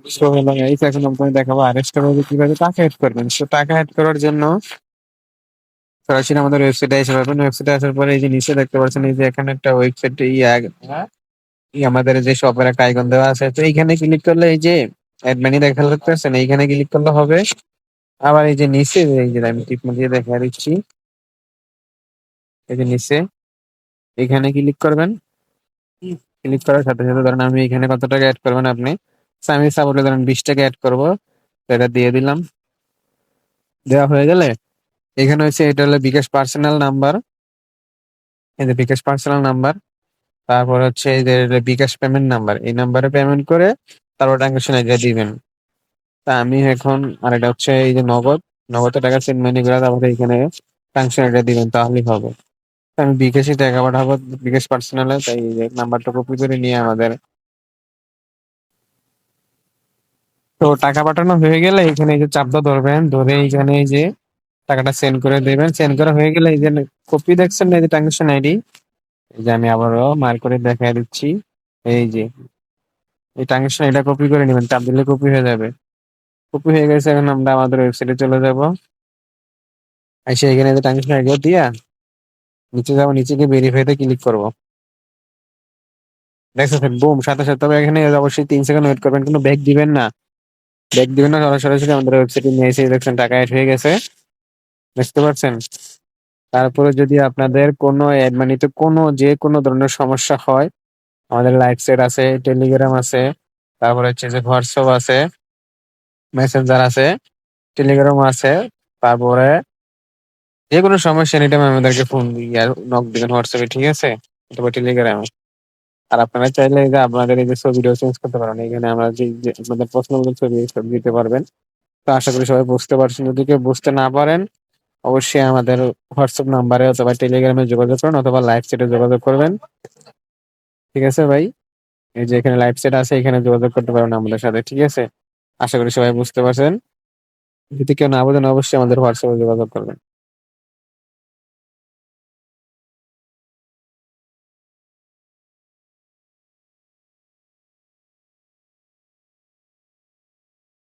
So হলো guys, এখন আপনাকে দেখাবো আরেকটা ভাবে কিভাবে টাকা অ্যাড করবেন। সো টাকা অ্যাড করার জন্য সরাসরি আমাদের ওয়েবসাইটে এসে পাবেন। ওয়েবসাইটে আসার পরে এই যে নিচে দেখতে পাচ্ছেন, এই যে এখানে একটা ওয়েবসাইট আমাদের যে শপের একটা আইকন দেওয়া আছে, তো এইখানে ক্লিক করলে এই যে অ্যাড মানি দেখা যাচ্ছে, এইখানে ক্লিক করলে হবে। আবার এই যে নিচে, এই যে আমি টিপ দিয়ে দেখা দিচ্ছি, এই যে নিচে এখানে ক্লিক করবেন। ক্লিক করার সাথে সাথে ধরেন আমি এখানে কত টাকা অ্যাড করবেন আপনি। So, আমি সাপোজ ধরেন 20 টাকা অ্যাড করবো, তো এটা দিয়ে দিলাম। দেওয়া হয়ে গেলে এখানে হচ্ছে এটা হলো বিকাশ পার্সোনাল নাম্বার। এই যে বিকাশ পার্সোনাল নাম্বার, তারপর হচ্ছে এই যে বিকাশ পেমেন্ট নাম্বার, এই নাম্বারে পেমেন্ট করে তারপর ট্রানজাকশন আইডিয়া দিবেন। তা আমি এখন, আর এটা হচ্ছে এই যে নগদ, নগদ টাকা সেন্ড মানি করে তারপরে এখানে ট্রানজাকশন আইডিয়া দিবেন, তাহলেই হবে। তো আমি বিকাশে টাকা পাঠাবো, বিকাশ পার্সোনালে, তাই এই যে নাম্বারটা কপি করে নিয়ে আমাদের, তো টাকা পাঠানো হয়ে গেলে এখানে এই যে চাপটা ধরবেন, ধরে এইখানে এই যে টাকাটা সেন্ড করে দেবেন। সেন্ড করা হয়ে গেলে এই যে কপি দেখছেন না, এই যে ট্রানজাকশন আইডি, এই যে আমি আবারও মার্ক করে দেখাই দিচ্ছি। এই যে এই ট্রানজাকশন এটা কপি করে নেবেন, চাপ দিলে কপি হয়ে যাবে। কপি হয়ে গেছে, এখন আমরা আমাদের ওয়েবসাইটে চলে যাব। এসে এখানে যে ট্রানজাকশন আইডি দিয়া নিচে যাবো, নিচে গিয়ে ভেরিফাইতে ক্লিক করবো। দেখছেন বুম, সাথে সাথে। তবে এখানে অবশ্যই 3 সেকেন্ড ওয়েট করবেন, কোনো ব্যাক দিবেন না। ব্যাক দিবেন না, সরাসরি আমাদের ওয়েবসাইটে নিয়ে এসে দেখছেন টাকা অ্যাড হয়ে গেছে। বুঝতে পারছেন? তারপরে যদি আপনাদের কোনো মানিতে কোনো যে কোনো ধরনের সমস্যা হয়, আমাদের লাইভ চ্যাট আছে, টেলিগ্রাম আছে, তারপরে হচ্ছে যে হোয়াটসঅ্যাপ আছে, মেসেঞ্জার আছে, টেলিগ্রাম আছে, তারপরে যে কোনো সমস্যা এনি টাইম আমাদেরকে ফোন দিয়ে নক দিবেন হোয়াটসঅ্যাপে, ঠিক আছে, অথবা টেলিগ্রামে। আর আপনারা চাইলে এই যে আপনাদের এই যে ছবিটাও চেঞ্জ করতে পারেন, এখানে আমরা যে আপনাদের পছন্দ মতো ছবি দিতে পারবেন। তো আশা করি সবাই বুঝতে পারছেন। যদি কেউ বুঝতে না পারেন, অবশ্যই আমাদের হোয়াটসঅ্যাপ নাম্বারে অথবা টেলিগ্রামে যোগাযোগ করুন, অথবা লাইভ চ্যাটে যোগাযোগ করবেন। ঠিক আছে ভাই, এই যে এখানে লাইভ চ্যাট আছে, এখানে যোগাযোগ করতে পারেন আমাদের সাথে, ঠিক আছে। আশা করি সবাই বুঝতে পারছেন। যদি কেউ না বোঝেন, অবশ্যই আমাদের হোয়াটসঅ্যাপে যোগাযোগ করবেন।